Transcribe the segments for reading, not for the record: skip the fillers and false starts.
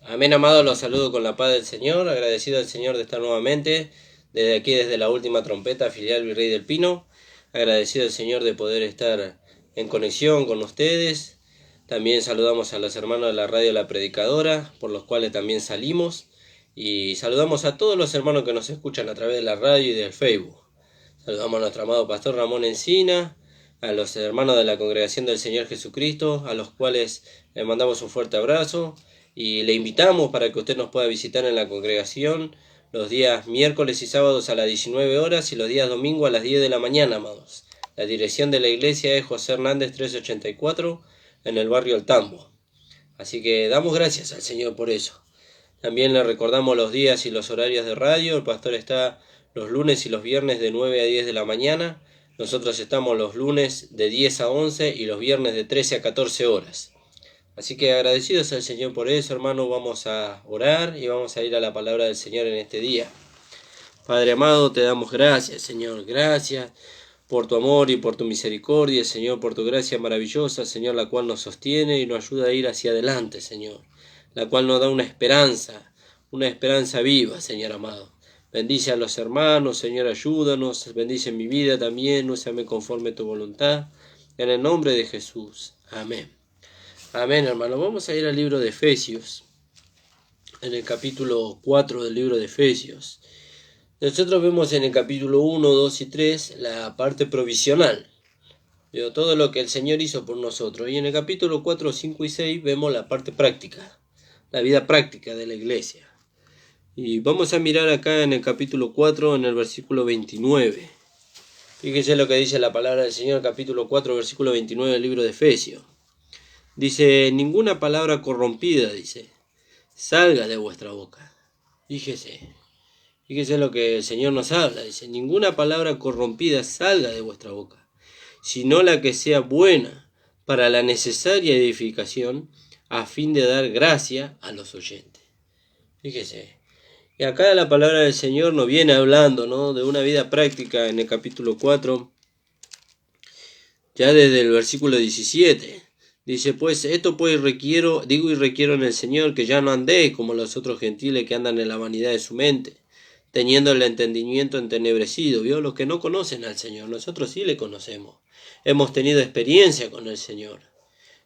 Amén, amado, los saludo con la paz del Señor, agradecido al Señor de estar nuevamente desde aquí, desde la última trompeta, filial Virrey del Pino, agradecido al Señor de poder estar en conexión con ustedes. También saludamos a los hermanos de la radio La Predicadora, por los cuales también salimos, y saludamos a todos los hermanos que nos escuchan a través de la radio y del Facebook. Saludamos a nuestro amado pastor Ramón Encina, a los hermanos de la Congregación del Señor Jesucristo, a los cuales le mandamos un fuerte abrazo y le invitamos para que usted nos pueda visitar en la congregación los días miércoles y sábados a las 19 horas y los días domingo a las 10 de la mañana, amados. La dirección de la iglesia es José Hernández 384 en el barrio El Tambo. Así que damos gracias al Señor por eso. También le recordamos los días y los horarios de radio. El pastor está los lunes y los viernes de 9 a 10 de la mañana. Nosotros estamos los lunes de 10 a 11 y los viernes de 13 a 14 horas. Así que agradecidos al Señor por eso, hermano, vamos a orar y vamos a ir a la palabra del Señor en este día. Padre amado, te damos gracias, Señor, gracias por tu amor y por tu misericordia, Señor, por tu gracia maravillosa, Señor, la cual nos sostiene y nos ayuda a ir hacia adelante, Señor, la cual nos da una esperanza viva, Señor amado. Bendice a los hermanos, Señor, ayúdanos, bendice mi vida también, úsame conforme a tu voluntad, en el nombre de Jesús. Amén. Amén, hermano. Vamos a ir al libro de Efesios, en el capítulo 4 del libro de Efesios. Nosotros vemos en el capítulo 1, 2 y 3 la parte provisional, de todo lo que el Señor hizo por nosotros. Y en el capítulo 4, 5 y 6 vemos la parte práctica, la vida práctica de la iglesia. Y vamos a mirar acá en el capítulo 4, en el versículo 29. Fíjense lo que dice la palabra del Señor, capítulo 4, versículo 29 del libro de Efesios. Dice, ninguna palabra corrompida, dice, salga de vuestra boca. Fíjese lo que el Señor nos habla. Dice, ninguna palabra corrompida salga de vuestra boca, sino la que sea buena para la necesaria edificación, a fin de dar gracia a los oyentes. Fíjese. Y acá la palabra del Señor nos viene hablando, ¿no?, de una vida práctica en el capítulo 4, ya desde el versículo 17. Dice, pues esto pues requiero en el Señor, que ya no andéis como los otros gentiles que andan en la vanidad de su mente, teniendo el entendimiento entenebrecido. ¿Vio? Los que no conocen al Señor, nosotros sí le conocemos. Hemos tenido experiencia con el Señor.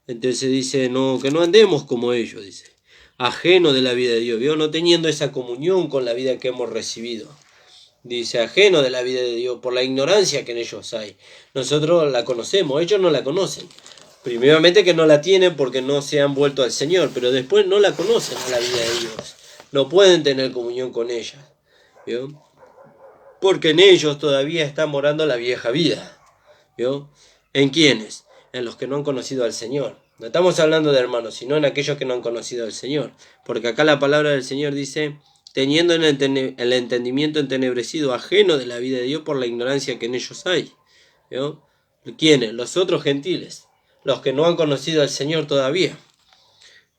Entonces dice, no, que no andemos como ellos, dice, ajeno de la vida de Dios, ¿vio? No teniendo esa comunión con la vida que hemos recibido. Dice, ajeno de la vida de Dios, por la ignorancia que en ellos hay. Nosotros la conocemos, ellos no la conocen. Primeramente que no la tienen porque no se han vuelto al Señor, pero después no la conocen a la vida de Dios. No pueden tener comunión con ella, ¿vio? Porque en ellos todavía está morando la vieja vida, ¿vio? ¿En quiénes? En los que no han conocido al Señor. No estamos hablando de hermanos, sino en aquellos que no han conocido al Señor. Porque acá la palabra del Señor dice, teniendo el entendimiento entenebrecido, ajeno de la vida de Dios por la ignorancia que en ellos hay, ¿vio? ¿Quiénes? Los otros gentiles. Los que no han conocido al Señor todavía,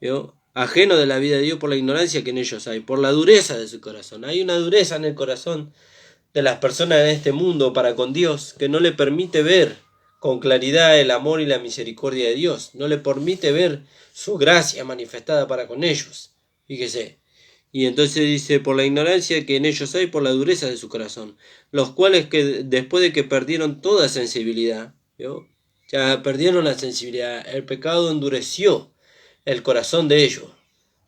¿vio? Ajeno de la vida de Dios por la ignorancia que en ellos hay, por la dureza de su corazón. Hay una dureza en el corazón de las personas en este mundo para con Dios que no le permite ver con claridad el amor y la misericordia de Dios. No le permite ver su gracia manifestada para con ellos. Fíjese. Y entonces dice, por la ignorancia que en ellos hay, por la dureza de su corazón. Los cuales que después de que perdieron toda sensibilidad, ¿vio? Ya perdieron la sensibilidad. El pecado endureció el corazón de ellos,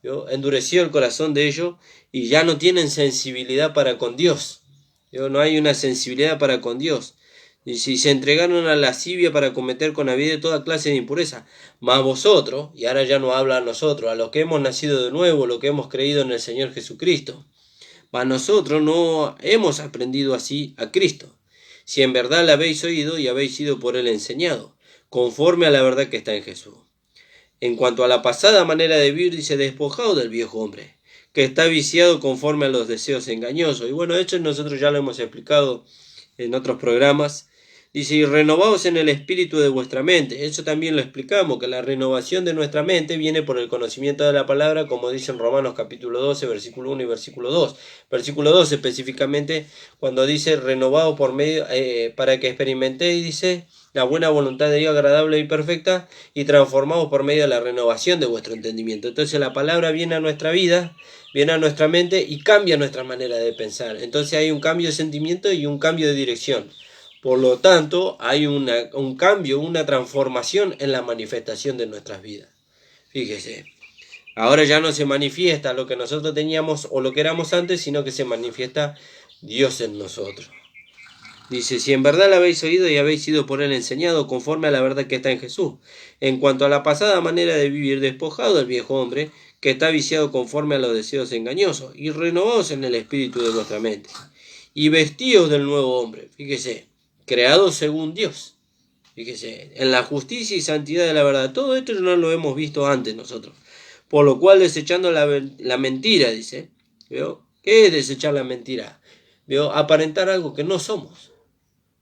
¿vio? Endureció el corazón de ellos y ya no tienen sensibilidad para con Dios, ¿vio? No hay una sensibilidad para con Dios. Y si se entregaron a la lascivia para cometer con avidez toda clase de impureza, mas vosotros, y ahora ya no habla a nosotros, a los que hemos nacido de nuevo, los que hemos creído en el Señor Jesucristo, mas nosotros no hemos aprendido así a Cristo, si en verdad la habéis oído y habéis sido por él enseñado, conforme a la verdad que está en Jesús. En cuanto a la pasada manera de vivir, dice, despojado del viejo hombre, que está viciado conforme a los deseos engañosos. Y bueno, esto nosotros ya lo hemos explicado en otros programas. Dice, y renovaos en el espíritu de vuestra mente. Eso también lo explicamos, que la renovación de nuestra mente viene por el conocimiento de la palabra, como dice en Romanos capítulo 12, versículo 1 y versículo 2. Versículo 2 específicamente, cuando dice, renovaos por medio, para que experimentéis, dice, la buena voluntad de Dios agradable y perfecta, y transformaos por medio de la renovación de vuestro entendimiento. Entonces la palabra viene a nuestra vida, viene a nuestra mente y cambia nuestra manera de pensar. Entonces hay un cambio de sentimiento y un cambio de dirección. Por lo tanto, hay un cambio, una transformación en la manifestación de nuestras vidas. Fíjese, ahora ya no se manifiesta lo que nosotros teníamos o lo que éramos antes, sino que se manifiesta Dios en nosotros. Dice, si en verdad la habéis oído y habéis sido por él enseñado, conforme a la verdad que está en Jesús. En cuanto a la pasada manera de vivir, despojado del viejo hombre, que está viciado conforme a los deseos engañosos, y renovaos en el espíritu de vuestra mente. Y vestíos del nuevo hombre, fíjese, creado según Dios. Fíjese, en la justicia y santidad de la verdad. Todo esto no lo hemos visto antes nosotros. Por lo cual, desechando la mentira, dice. ¿Vio? ¿Qué es desechar la mentira? ¿Vio? Aparentar algo que no somos.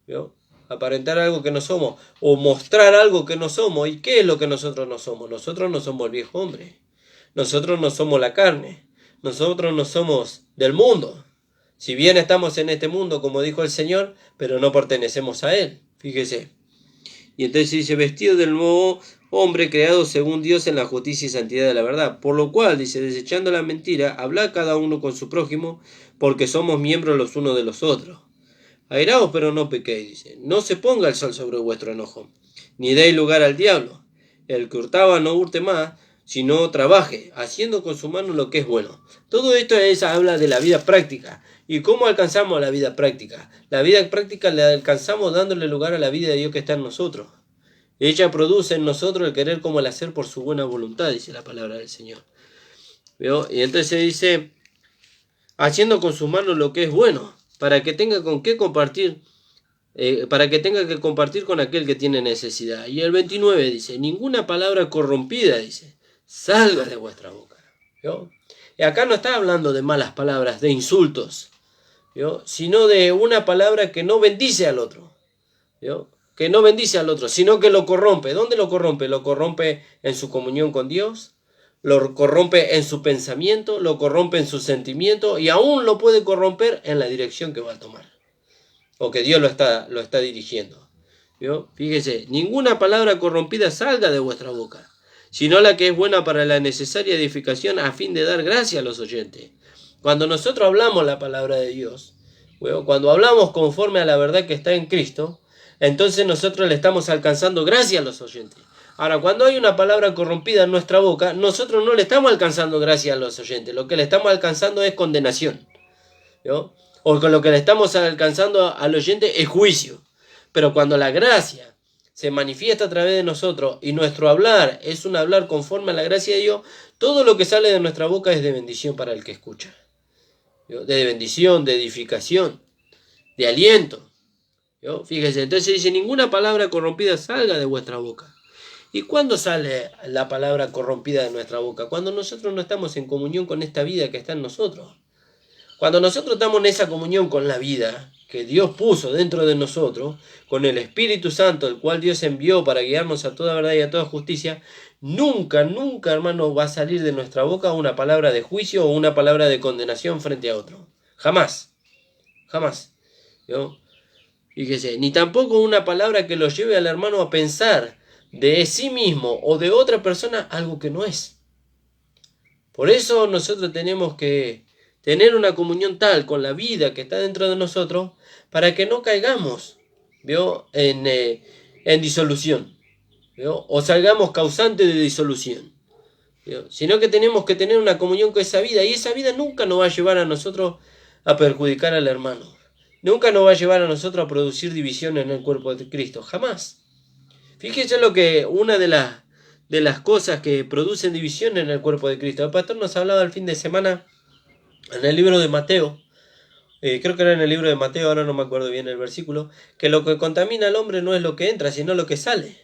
¿Vio? Aparentar algo que no somos. O mostrar algo que no somos. ¿Y qué es lo que nosotros no somos? Nosotros no somos el viejo hombre. Nosotros no somos la carne. Nosotros no somos del mundo. Si bien estamos en este mundo, como dijo el Señor, pero no pertenecemos a Él. Fíjese. Y entonces dice, vestido del nuevo hombre creado según Dios en la justicia y santidad de la verdad. Por lo cual, dice, desechando la mentira, hablad cada uno con su prójimo, porque somos miembros los unos de los otros. Airaos, pero no pequéis, dice. No se ponga el sol sobre vuestro enojo, ni deis lugar al diablo. El que hurtaba no hurte más, sino trabaje, haciendo con su mano lo que es bueno. Todo esto habla de la vida práctica. ¿Y cómo alcanzamos la vida práctica? La vida práctica la alcanzamos dándole lugar a la vida de Dios que está en nosotros. Ella produce en nosotros el querer como el hacer por su buena voluntad, dice la palabra del Señor. ¿Veo? Y entonces dice, haciendo con sus manos lo que es bueno, para que tenga con qué compartir, para que tenga que compartir con aquel que tiene necesidad. Y el 29 dice, ninguna palabra corrompida, dice, salga de vuestra boca. ¿Vio? Y acá no está hablando de malas palabras, de insultos, ¿vio? Sino de una palabra que no bendice al otro, ¿vio? Que no bendice al otro, sino que lo corrompe. ¿Dónde lo corrompe? Lo corrompe en su comunión con Dios, lo corrompe en su pensamiento, lo corrompe en su sentimiento y aún lo puede corromper en la dirección que va a tomar o que Dios lo está dirigiendo. ¿Vio? Fíjese, ninguna palabra corrompida salga de vuestra boca, sino la que es buena para la necesaria edificación a fin de dar gracia a los oyentes. Cuando nosotros hablamos la palabra de Dios, cuando hablamos conforme a la verdad que está en Cristo, entonces nosotros le estamos alcanzando gracia a los oyentes. Ahora, cuando hay una palabra corrompida en nuestra boca, nosotros no le estamos alcanzando gracia a los oyentes. Lo que le estamos alcanzando es condenación. ¿Vio? O con lo que le estamos alcanzando al oyente es juicio. Pero cuando la gracia se manifiesta a través de nosotros y nuestro hablar es un hablar conforme a la gracia de Dios, todo lo que sale de nuestra boca es de bendición para el que escucha. ¿Vio? De bendición, de edificación, de aliento. ¿Vio? Fíjese, entonces dice, ninguna palabra corrompida salga de vuestra boca. ¿Y cuándo sale la palabra corrompida de nuestra boca? Cuando nosotros no estamos en comunión con esta vida que está en nosotros. Cuando nosotros estamos en esa comunión con la vida que Dios puso dentro de nosotros, con el Espíritu Santo, el cual Dios envió para guiarnos a toda verdad y a toda justicia, nunca, hermano, va a salir de nuestra boca una palabra de juicio o una palabra de condenación frente a otro. Jamás. Jamás. ¿Vio? Fíjese, ni tampoco una palabra que lo lleve al hermano a pensar de sí mismo o de otra persona algo que no es. Por eso nosotros tenemos que tener una comunión tal con la vida que está dentro de nosotros para que no caigamos, ¿vio? En disolución, ¿vio? O salgamos causantes de disolución, ¿vio? Sino que tenemos que tener una comunión con esa vida y esa vida nunca nos va a llevar a nosotros a perjudicar al hermano. Nunca nos va a llevar a nosotros a producir división en el cuerpo de Cristo, jamás. Fíjense lo que una de las cosas que producen división en el cuerpo de Cristo. El pastor nos hablaba el fin de semana en el libro de Mateo, creo que era en el libro de Mateo, ahora no me acuerdo bien el versículo, que lo que contamina al hombre no es lo que entra, sino lo que sale.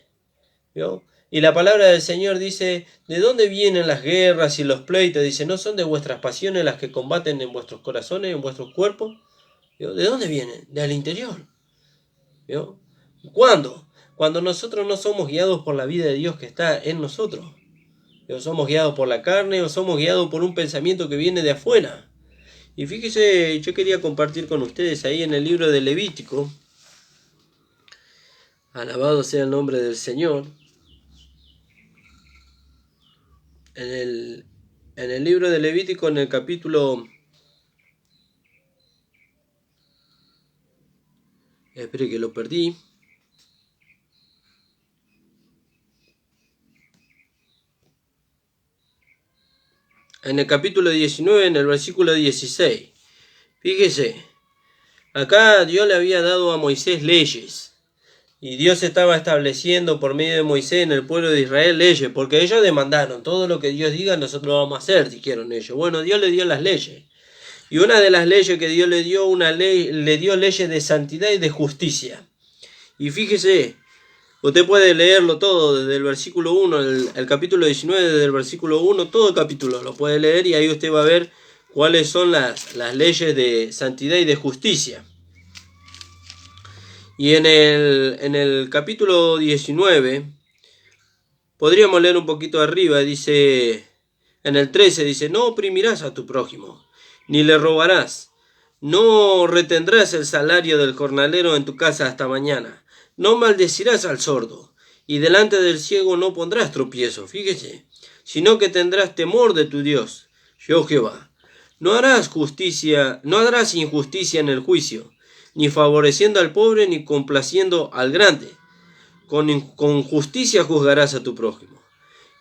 ¿Vio? Y la palabra del Señor dice, ¿de dónde vienen las guerras y los pleitos? Dice, ¿no son de vuestras pasiones las que combaten en vuestros corazones, en vuestros cuerpos? ¿Vio? ¿De dónde vienen? Del interior. ¿Vio? ¿Cuándo? Cuando nosotros no somos guiados por la vida de Dios que está en nosotros. O somos guiados por la carne o somos guiados por un pensamiento que viene de afuera. Y fíjese, yo quería compartir con ustedes ahí en el libro de Levítico. Alabado sea el nombre del Señor. En el libro de Levítico, en el capítulo... Espere que lo perdí. En el capítulo 19, en el versículo 16. Fíjese, acá Dios le había dado a Moisés leyes. Y Dios estaba estableciendo por medio de Moisés en el pueblo de Israel leyes, porque ellos demandaron, todo lo que Dios diga nosotros vamos a hacer, dijeron ellos. Bueno, Dios le dio las leyes. Y una de las leyes que Dios le dio, le dio leyes de santidad y de justicia. Y fíjese, usted puede leerlo todo desde el versículo 1, el capítulo 19, desde el versículo 1, todo el capítulo lo puede leer y ahí usted va a ver cuáles son las leyes de santidad y de justicia. Y en el capítulo 19, podríamos leer un poquito arriba, dice, en el 13 dice, no oprimirás a tu prójimo, ni le robarás, no retendrás el salario del jornalero en tu casa hasta mañana, no maldecirás al sordo, y delante del ciego no pondrás tropiezo, fíjese, sino que tendrás temor de tu Dios, yo Jehová. No harás injusticia en el juicio, ni favoreciendo al pobre, ni complaciendo al grande. Con justicia juzgarás a tu prójimo.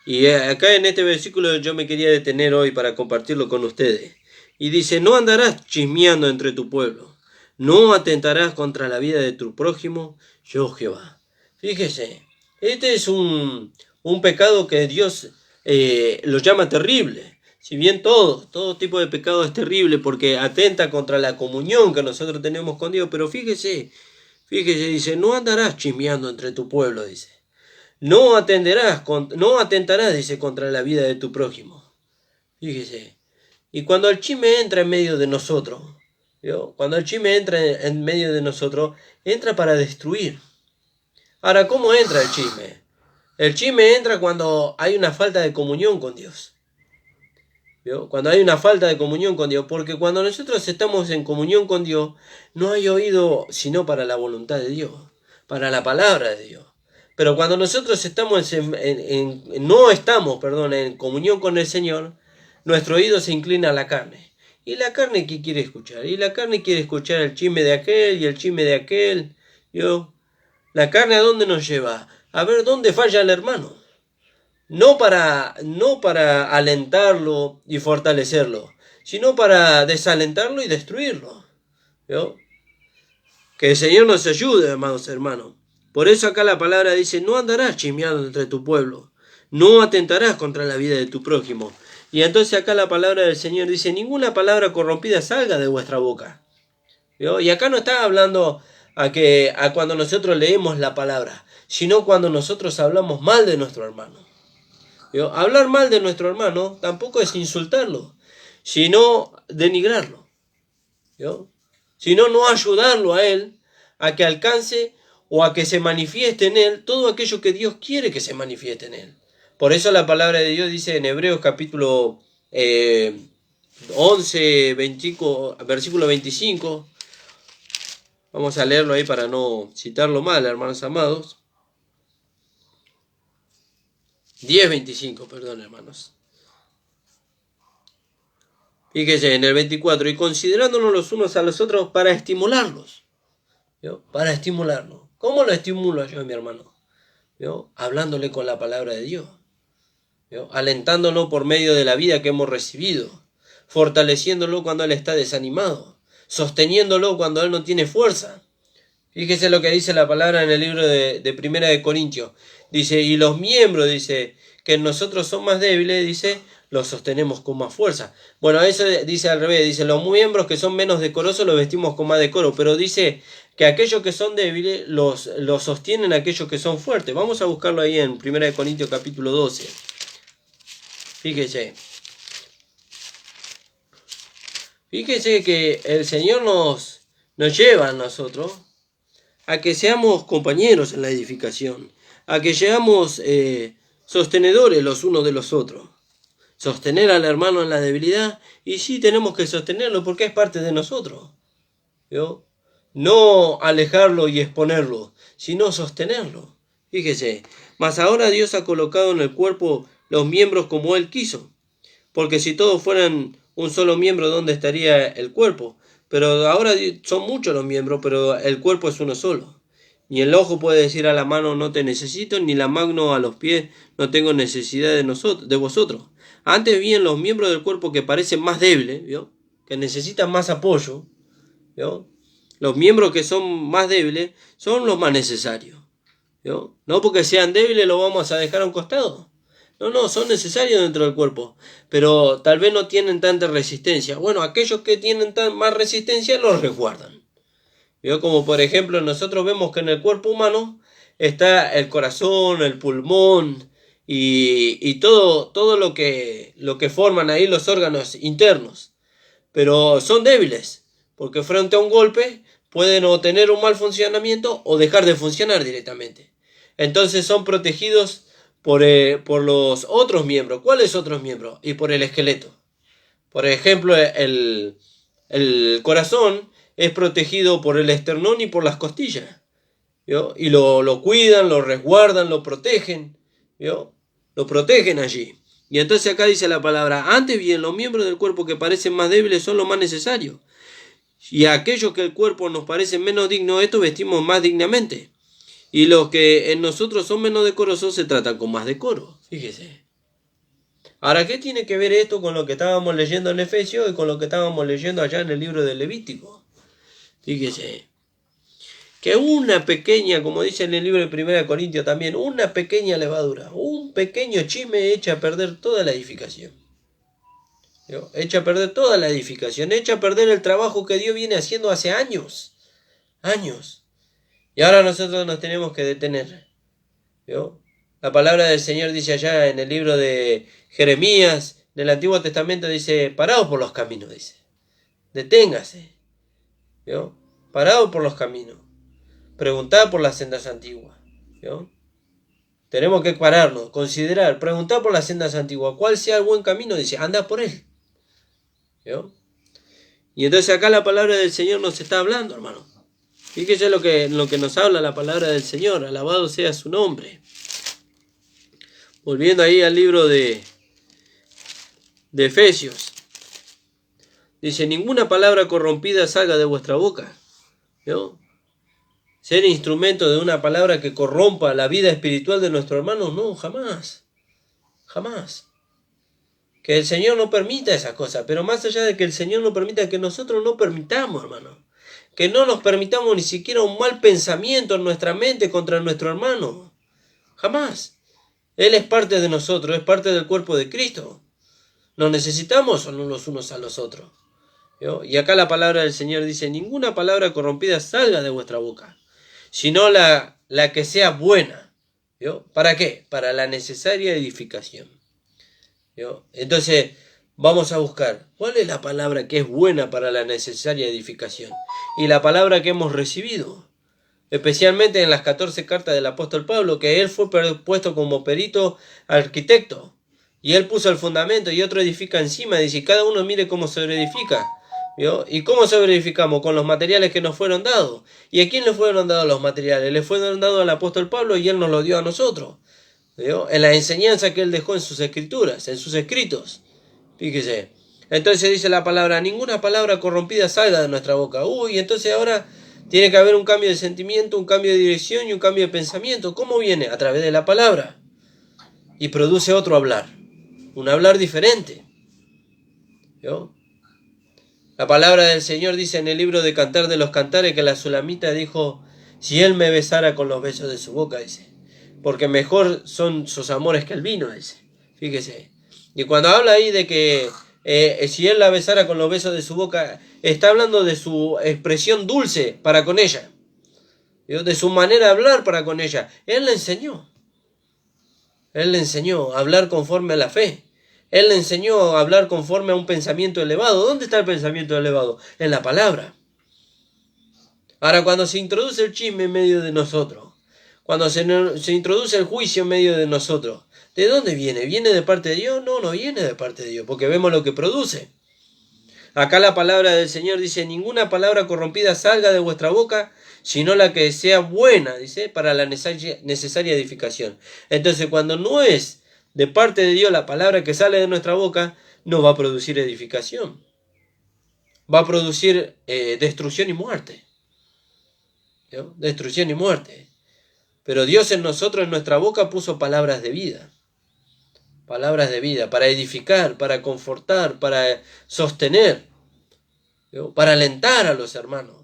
Y acá en este versículo yo me quería detener hoy para compartirlo con ustedes. Y dice, no andarás chismeando entre tu pueblo, no atentarás contra la vida de tu prójimo, yo Jehová. Fíjese, este es un pecado que Dios lo llama terrible. Si bien todo tipo de pecado es terrible porque atenta contra la comunión que nosotros tenemos con Dios, pero fíjese, dice, no andarás chismeando entre tu pueblo, dice. No atentarás, dice, contra la vida de tu prójimo. Fíjese. Y cuando el chisme entra en medio de nosotros, ¿vio? Cuando el chisme entra en medio de nosotros, entra para destruir. Ahora, ¿cómo entra el chisme? El chisme entra cuando hay una falta de comunión con Dios. ¿Vio? Cuando hay una falta de comunión con Dios, porque cuando nosotros estamos en comunión con Dios, no hay oído sino para la voluntad de Dios, para la palabra de Dios. Pero cuando nosotros estamos no estamos en comunión con el Señor, nuestro oído se inclina a la carne. ¿Y la carne qué quiere escuchar? Y la carne quiere escuchar el chisme de aquel y el chisme de aquel. ¿Vio? ¿La carne a dónde nos lleva? A ver dónde falla el hermano. No para alentarlo y fortalecerlo, sino para desalentarlo y destruirlo. ¿Vio? Que el Señor nos ayude, amados hermanos. Por eso acá la palabra dice, no andarás chismeando entre tu pueblo, no atentarás contra la vida de tu prójimo. Y entonces acá la palabra del Señor dice, ninguna palabra corrompida salga de vuestra boca. ¿Vio? Y acá no está hablando a cuando nosotros leemos la palabra, sino cuando nosotros hablamos mal de nuestro hermano. ¿Vio? Hablar mal de nuestro hermano tampoco es insultarlo, sino denigrarlo. ¿Vio? Sino no ayudarlo a él a que alcance o a que se manifieste en él todo aquello que Dios quiere que se manifieste en él. Por eso la palabra de Dios dice en Hebreos capítulo 11, versículo 25. Vamos a leerlo ahí para no citarlo mal, hermanos amados. 10:25, perdón, hermanos. Fíjese en el 24, y considerándonos los unos a los otros para estimularlos. ¿Vio? Para estimularnos. ¿Cómo lo estimulo yo a mi hermano? ¿Vio? Hablándole con la palabra de Dios. ¿Vio? Alentándolo por medio de la vida que hemos recibido. Fortaleciéndolo cuando él está desanimado. Sosteniéndolo cuando él no tiene fuerza. Fíjese lo que dice la palabra en el libro de Primera de Corintios. Dice, y los miembros, dice, que en nosotros son más débiles, dice, los sostenemos con más fuerza. Bueno, eso dice al revés, dice, los miembros que son menos decorosos los vestimos con más decoro, pero dice que aquellos que son débiles los sostienen aquellos que son fuertes. Vamos a buscarlo ahí en 1 Corintios capítulo 12. Fíjese. Fíjese que el Señor nos lleva a nosotros a que seamos compañeros en la edificación, a que seamos sostenedores los unos de los otros. Sostener al hermano en la debilidad, y sí tenemos que sostenerlo porque es parte de nosotros. ¿Vio? No alejarlo y exponerlo, sino sostenerlo. Fíjese, mas ahora Dios ha colocado en el cuerpo los miembros como Él quiso. Porque si todos fueran un solo miembro, ¿dónde estaría el cuerpo? Pero ahora son muchos los miembros, pero el cuerpo es uno solo. Ni el ojo puede decir a la mano, no te necesito, ni la mano a los pies, no tengo necesidad de vosotros. Antes bien, los miembros del cuerpo que parecen más débiles, ¿vio? Que necesitan más apoyo, ¿vio? Los miembros que son más débiles son los más necesarios, ¿vio? No porque sean débiles los vamos a dejar a un costado. No, son necesarios dentro del cuerpo, pero tal vez no tienen tanta resistencia. Bueno, aquellos que tienen más resistencia los resguardan. ¿Vio? Como por ejemplo nosotros vemos que en el cuerpo humano está el corazón, el pulmón y todo lo que forman ahí los órganos internos. Pero son débiles, porque frente a un golpe pueden o tener un mal funcionamiento o dejar de funcionar directamente. Entonces son protegidos por los otros miembros. ¿Cuáles otros miembros? Y por el esqueleto. Por ejemplo, el corazón es protegido por el esternón y por las costillas, ¿vio? Y lo cuidan, lo resguardan, lo protegen, ¿vio? Lo protegen allí. Y entonces acá dice la palabra, antes bien, los miembros del cuerpo que parecen más débiles son los más necesarios. Y a aquellos que el cuerpo nos parece menos digno, estos vestimos más dignamente. Y los que en nosotros son menos decorosos se tratan con más decoro. Fíjese. Ahora, ¿qué tiene que ver esto con lo que estábamos leyendo en Efesios y con lo que estábamos leyendo allá en el libro del Levítico? Fíjese. Que una pequeña, como dice en el libro de 1 Corintios también, una pequeña levadura, un pequeño chisme echa a perder toda la edificación. ¿Vio? Echa a perder toda la edificación, echa a perder el trabajo que Dios viene haciendo hace años. Años. Y ahora nosotros nos tenemos que detener. ¿Vio? La palabra del Señor dice allá en el libro de Jeremías, en el Antiguo Testamento, dice, paraos por los caminos, dice. Deténgase. ¿Vio? Paraos por los caminos. Preguntad por las sendas antiguas. ¿Vio? Tenemos que pararnos, considerar, preguntar por las sendas antiguas. ¿Cuál sea el buen camino? Dice, anda por él. ¿Vio? Y entonces acá la palabra del Señor nos está hablando, hermano. Fíjese lo que nos habla la palabra del Señor. Alabado sea su nombre. Volviendo ahí al libro de Efesios. Dice, ninguna palabra corrompida salga de vuestra boca. ¿Vio? Ser instrumento de una palabra que corrompa la vida espiritual de nuestro hermano, no, jamás. Jamás. Que el Señor no permita esas cosas, pero más allá de que el Señor no permita, que nosotros no permitamos, hermano. Que no nos permitamos ni siquiera un mal pensamiento en nuestra mente contra nuestro hermano. Jamás. Él es parte de nosotros, es parte del cuerpo de Cristo. Nos necesitamos los unos a los otros. ¿Vio? Y acá la palabra del Señor dice, ninguna palabra corrompida salga de vuestra boca, sino la que sea buena. ¿Vio? ¿Para qué? Para la necesaria edificación. ¿Vio? Entonces, vamos a buscar, ¿cuál es la palabra que es buena para la necesaria edificación? Y la palabra que hemos recibido, especialmente en las 14 cartas del apóstol Pablo, que él fue puesto como perito arquitecto, y él puso el fundamento y otro edifica encima, dice, cada uno mire cómo se edifica. ¿Vio? ¿Y cómo se verificamos? Con los materiales que nos fueron dados. ¿Y a quién le fueron dados los materiales? Le fueron dados al apóstol Pablo y él nos lo dio a nosotros. ¿Vio? En la enseñanza que él dejó en sus escrituras, en sus escritos. Fíjese. Entonces dice la palabra, ninguna palabra corrompida salga de nuestra boca. Entonces ahora tiene que haber un cambio de sentimiento, un cambio de dirección y un cambio de pensamiento. ¿Cómo viene? A través de la palabra. Y produce otro hablar. Un hablar diferente. ¿Vio? La palabra del Señor dice en el libro de Cantar de los Cantares que la Sulamita dijo, si él me besara con los besos de su boca, dice, porque mejor son sus amores que el vino, dice. Fíjese. Y cuando habla ahí de que si él la besara con los besos de su boca, está hablando de su expresión dulce para con ella, de su manera de hablar para con ella. Él le enseñó a hablar conforme a la fe. Él le enseñó a hablar conforme a un pensamiento elevado. ¿Dónde está el pensamiento elevado? En la palabra. Ahora, cuando se introduce el chisme en medio de nosotros, cuando se introduce el juicio en medio de nosotros, ¿de dónde viene? ¿Viene de parte de Dios? No, no viene de parte de Dios, porque vemos lo que produce. Acá la palabra del Señor dice, ninguna palabra corrompida salga de vuestra boca, sino la que sea buena, dice, para la necesaria edificación. Entonces, cuando no es de parte de Dios la palabra que sale de nuestra boca, no va a producir edificación. Va a producir destrucción y muerte. ¿No? Destrucción y muerte. Pero Dios en nosotros, en nuestra boca, puso palabras de vida. Palabras de vida, para edificar, para confortar, para sostener, ¿no? Para alentar a los hermanos.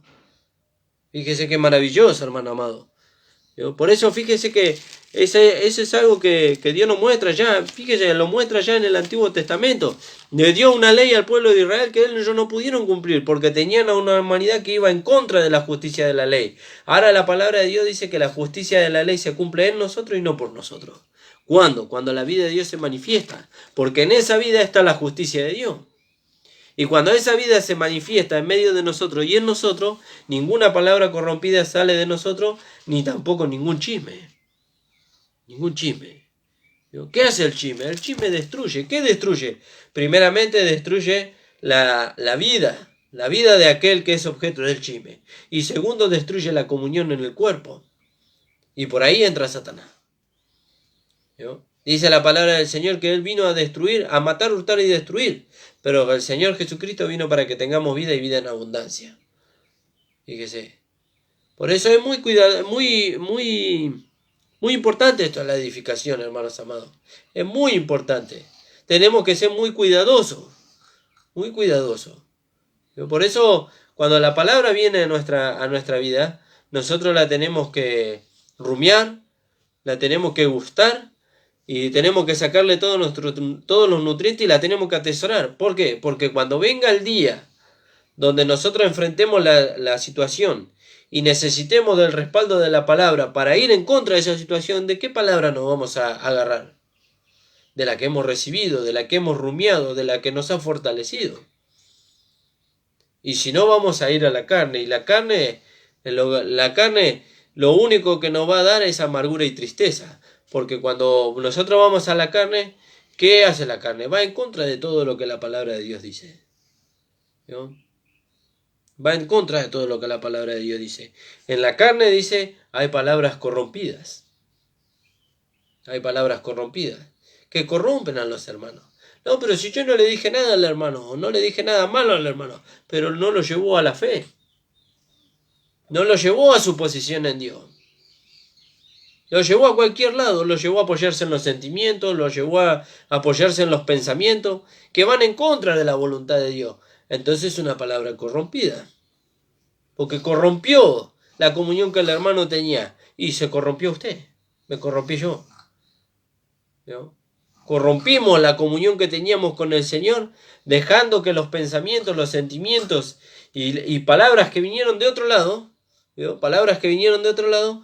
Fíjese qué maravilloso, hermano amado. ¿No? Por eso fíjese que ese es algo que Dios nos muestra ya. Fíjese, lo muestra ya en el Antiguo Testamento. Le dio una ley al pueblo de Israel que ellos no pudieron cumplir porque tenían a una humanidad que iba en contra de la justicia de la ley. Ahora la palabra de Dios dice que la justicia de la ley se cumple en nosotros y no por nosotros. ¿Cuándo? Cuando la vida de Dios se manifiesta. Porque en esa vida está la justicia de Dios. Y cuando esa vida se manifiesta en medio de nosotros y en nosotros, ninguna palabra corrompida sale de nosotros, ni tampoco ningún chisme. Ningún chisme. ¿Qué hace el chisme? El chisme destruye. ¿Qué destruye? Primeramente destruye la vida de aquel que es objeto del chisme. Y segundo, destruye la comunión en el cuerpo. Y por ahí entra Satanás. ¿No? Dice la palabra del Señor que Él vino a destruir, a matar, hurtar y destruir. Pero el Señor Jesucristo vino para que tengamos vida y vida en abundancia. Fíjese. Por eso es muy importante esto de la edificación, hermanos amados. Es muy importante. Tenemos que ser muy cuidadosos. Muy cuidadosos. Por eso, cuando la palabra viene a nuestra vida, nosotros la tenemos que rumiar, la tenemos que gustar, y tenemos que sacarle todos los nutrientes y la tenemos que atesorar. ¿Por qué? Porque cuando venga el día donde nosotros enfrentemos la situación y necesitemos del respaldo de la palabra para ir en contra de esa situación, ¿de qué palabra nos vamos a agarrar? De la que hemos recibido, de la que hemos rumiado, de la que nos ha fortalecido. Y si no, vamos a ir a la carne. Y la carne lo único que nos va a dar es amargura y tristeza. Porque cuando nosotros vamos a la carne, ¿qué hace la carne? Va en contra de todo lo que la palabra de Dios dice. ¿No? Va en contra de todo lo que la palabra de Dios dice. En la carne dice, hay palabras corrompidas. Hay palabras corrompidas que corrompen a los hermanos. No, pero si yo no le dije nada al hermano, o no le dije nada malo al hermano, pero no lo llevó a la fe. No lo llevó a su posición en Dios. Lo llevó a cualquier lado, lo llevó a apoyarse en los sentimientos, lo llevó a apoyarse en los pensamientos que van en contra de la voluntad de Dios. Entonces es una palabra corrompida. Porque corrompió la comunión que el hermano tenía. Y se corrompió usted. Me corrompí yo. ¿No? Corrompimos la comunión que teníamos con el Señor, dejando que los pensamientos, los sentimientos y palabras que vinieron de otro lado, ¿no? Palabras que vinieron de otro lado,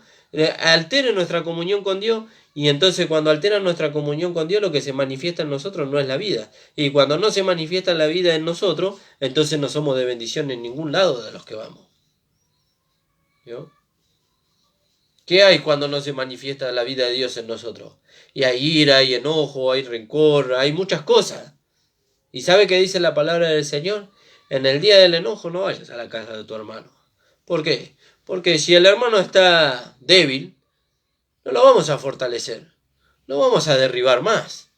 alteren nuestra comunión con Dios. Y entonces cuando alteran nuestra comunión con Dios, lo que se manifiesta en nosotros no es la vida. Y cuando no se manifiesta la vida en nosotros, entonces no somos de bendición en ningún lado de los que vamos. ¿No? ¿Qué hay cuando no se manifiesta la vida de Dios en nosotros? Y hay ira, hay enojo, hay rencor, hay muchas cosas. ¿Y sabe qué dice la palabra del Señor? En el día del enojo no vayas a la casa de tu hermano. ¿Por qué? Porque si el hermano está débil, no lo vamos a fortalecer. Lo vamos a derribar más.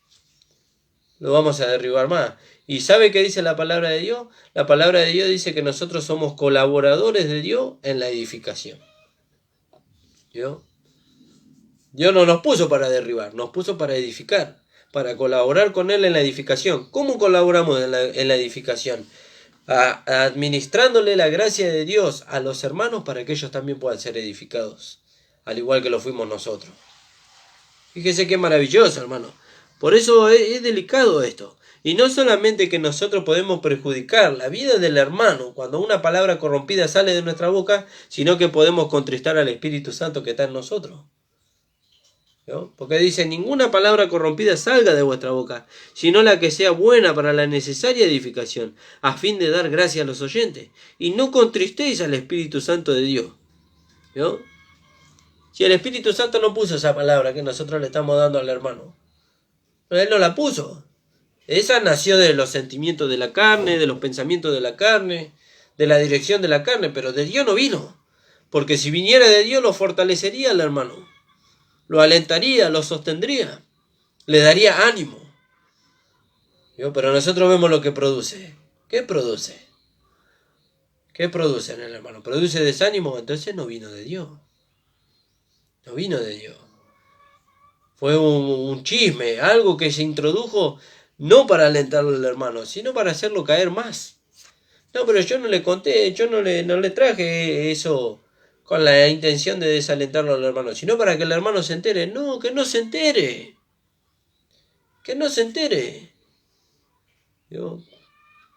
Lo vamos a derribar más. ¿Y sabe qué dice la palabra de Dios? La palabra de Dios dice que nosotros somos colaboradores de Dios en la edificación. Dios no nos puso para derribar, nos puso para edificar, para colaborar con Él en la edificación. ¿Cómo colaboramos en la edificación? Administrándole la gracia de Dios a los hermanos para que ellos también puedan ser edificados, al igual que lo fuimos nosotros. Fíjese qué maravilloso, hermano. Por eso es delicado esto. Y no solamente que nosotros podemos perjudicar la vida del hermano cuando una palabra corrompida sale de nuestra boca, sino que podemos contristar al Espíritu Santo que está en nosotros. ¿no? Porque dice, ninguna palabra corrompida salga de vuestra boca, sino la que sea buena para la necesaria edificación, a fin de dar gracia a los oyentes. Y no contristéis al Espíritu Santo de Dios. ¿No? Si el Espíritu Santo no puso esa palabra que nosotros le estamos dando al hermano, él no la puso. Esa nació de los sentimientos de la carne, de los pensamientos de la carne, de la dirección de la carne, pero de Dios no vino. Porque si viniera de Dios lo fortalecería al hermano, lo alentaría, lo sostendría, le daría ánimo. Pero nosotros vemos lo que produce. ¿Qué produce? ¿Qué produce en el hermano? ¿Produce desánimo? Entonces no vino de Dios. No vino de Dios. Fue un chisme, algo que se introdujo no para alentarle al hermano, sino para hacerlo caer más. No, pero yo no le conté, yo no le traje eso con la intención de desalentarlo al hermano, sino para que el hermano se entere. No, que no se entere. Que no se entere.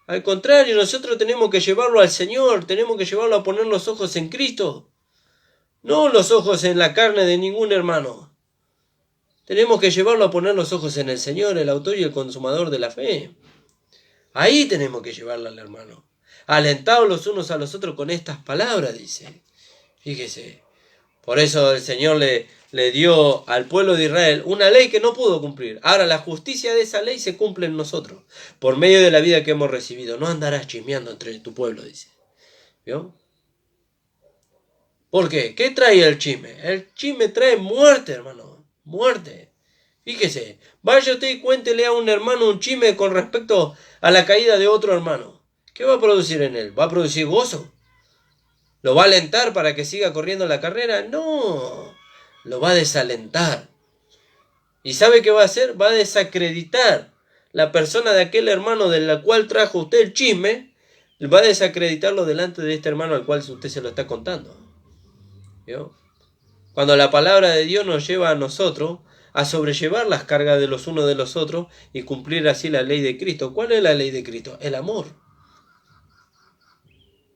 Al contrario, nosotros tenemos que llevarlo al Señor, tenemos que llevarlo a poner los ojos en Cristo. No los ojos en la carne de ningún hermano. Tenemos que llevarlo a poner los ojos en el Señor, el autor y el consumador de la fe. Ahí tenemos que llevarlo al hermano. Alentados los unos a los otros con estas palabras, dice. Fíjese. Por eso el Señor le dio al pueblo de Israel una ley que no pudo cumplir. Ahora la justicia de esa ley se cumple en nosotros, por medio de la vida que hemos recibido. No andarás chismeando entre tu pueblo, dice. ¿Vio? ¿Por qué? ¿Qué trae el chisme? El chisme trae muerte, hermano. Muerte. Fíjese, vaya usted y cuéntele a un hermano un chisme con respecto a la caída de otro hermano. ¿Qué va a producir en él? ¿Va a producir gozo? ¿Lo va a alentar para que siga corriendo la carrera? No, lo va a desalentar. ¿Y sabe qué va a hacer? Va a desacreditar la persona de aquel hermano de la cual trajo usted el chisme. Va a desacreditarlo delante de este hermano al cual usted se lo está contando. ¿Vio? Cuando la palabra de Dios nos lleva a nosotros a sobrellevar las cargas de los unos de los otros y cumplir así la ley de Cristo. ¿Cuál es la ley de Cristo? El amor.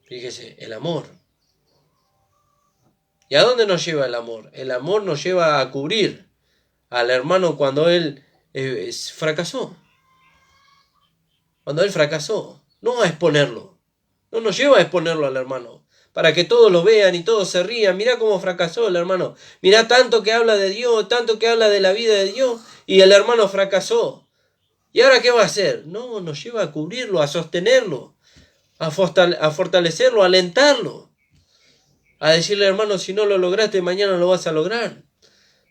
Fíjese, el amor. ¿Y a dónde nos lleva el amor? El amor nos lleva a cubrir al hermano cuando él fracasó. Cuando él fracasó. No a exponerlo. No nos lleva a exponerlo al hermano. Para que todos lo vean y todos se rían. Mirá cómo fracasó el hermano. Mirá tanto que habla de Dios, tanto que habla de la vida de Dios. Y el hermano fracasó. ¿Y ahora qué va a hacer? No, nos lleva a cubrirlo, a sostenerlo, a fortalecerlo, a alentarlo. A decirle, hermano, si no lo lograste, mañana lo vas a lograr.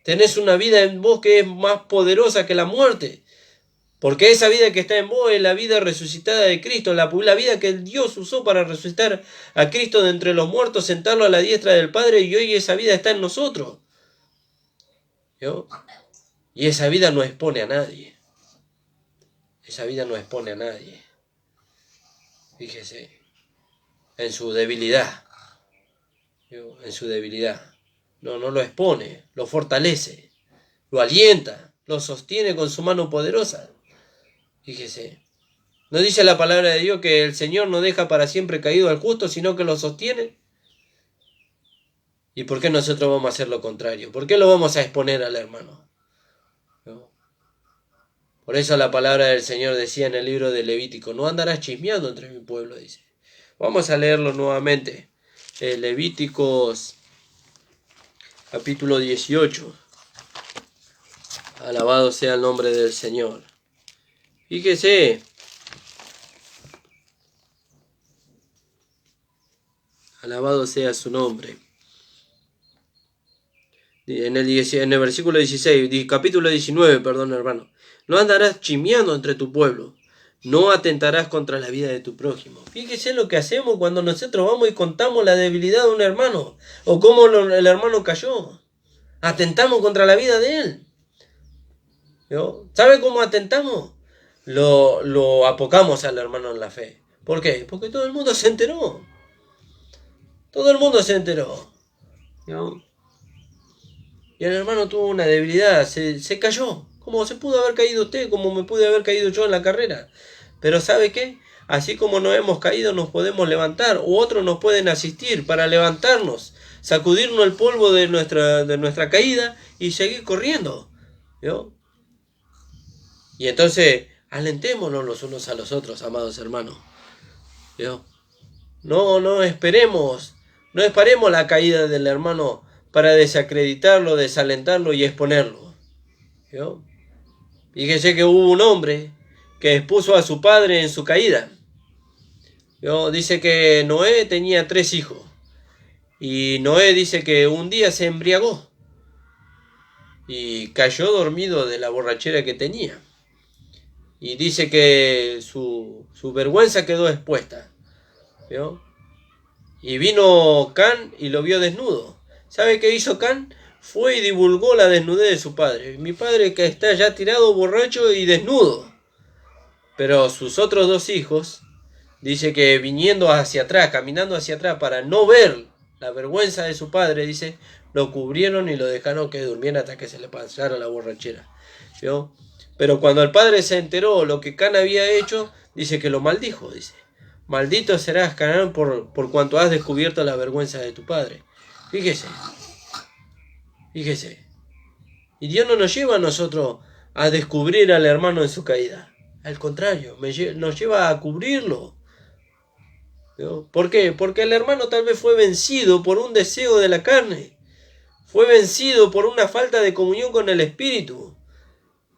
Tenés una vida en vos que es más poderosa que la muerte. Porque esa vida que está en vos es la vida resucitada de Cristo, la vida que Dios usó para resucitar a Cristo de entre los muertos, sentarlo a la diestra del Padre, y hoy esa vida está en nosotros. ¿Yo? Y esa vida no expone a nadie. Esa vida no expone a nadie. Fíjese, en su debilidad. ¿Yo? En su debilidad. No lo expone, lo fortalece, lo alienta, lo sostiene con su mano poderosa. Fíjese, ¿no dice la palabra de Dios que el Señor no deja para siempre caído al justo, sino que lo sostiene? ¿Y por qué nosotros vamos a hacer lo contrario? ¿Por qué lo vamos a exponer al hermano? ¿No? Por eso la palabra del Señor decía en el libro de Levítico, no andarás chismeando entre mi pueblo, dice. Vamos a leerlo nuevamente. Levíticos capítulo 18. Alabado sea el nombre del Señor. Fíjese. Alabado sea su nombre. En el versículo 16, capítulo 19, perdón, hermano. No andarás chismeando entre tu pueblo. No atentarás contra la vida de tu prójimo. Fíjese lo que hacemos cuando nosotros vamos y contamos la debilidad de un hermano. O cómo el hermano cayó. Atentamos contra la vida de él. ¿Yo? ¿Sabe cómo atentamos? Lo apocamos al hermano en la fe. ¿Por qué? Porque todo el mundo se enteró. Todo el mundo se enteró. ¿No? Y el hermano tuvo una debilidad, se cayó. Como se pudo haber caído usted, como me pude haber caído yo en la carrera. Pero ¿sabe qué? Así como nos hemos caído, nos podemos levantar. O otros nos pueden asistir para levantarnos. sacudirnos el polvo de nuestra caída y seguir corriendo. ¿Vio? Y entonces, alentémonos los unos a los otros, amados hermanos. ¿Vio? No esperemos la caída del hermano para desacreditarlo, desalentarlo y exponerlo. ¿Vio? Fíjese que hubo un hombre que expuso a su padre en su caída. ¿Vio? Dice que Noé tenía 3 hijos. Y Noé dice que un día se embriagó y cayó dormido de la borrachera que tenía. Y dice que su vergüenza quedó expuesta. ¿Vio? Y vino Can y lo vio desnudo. ¿Sabe qué hizo Can? Fue y divulgó la desnudez de su padre. Mi padre que está ya tirado, borracho y desnudo. Pero sus otros 2 hijos, dice que viniendo hacia atrás, caminando hacia atrás para no ver la vergüenza de su padre, dice, lo cubrieron y lo dejaron que durmiera hasta que se le pasara la borrachera. ¿Vio? Pero cuando el padre se enteró lo que Can había hecho, dice que lo maldijo, dice. Maldito serás, Canaán, por cuanto has descubierto la vergüenza de tu padre. Fíjese. Y Dios no nos lleva a nosotros a descubrir al hermano en su caída. Al contrario, nos lleva a cubrirlo. ¿Vio? ¿Por qué? Porque el hermano tal vez fue vencido por un deseo de la carne. Fue vencido por una falta de comunión con el Espíritu.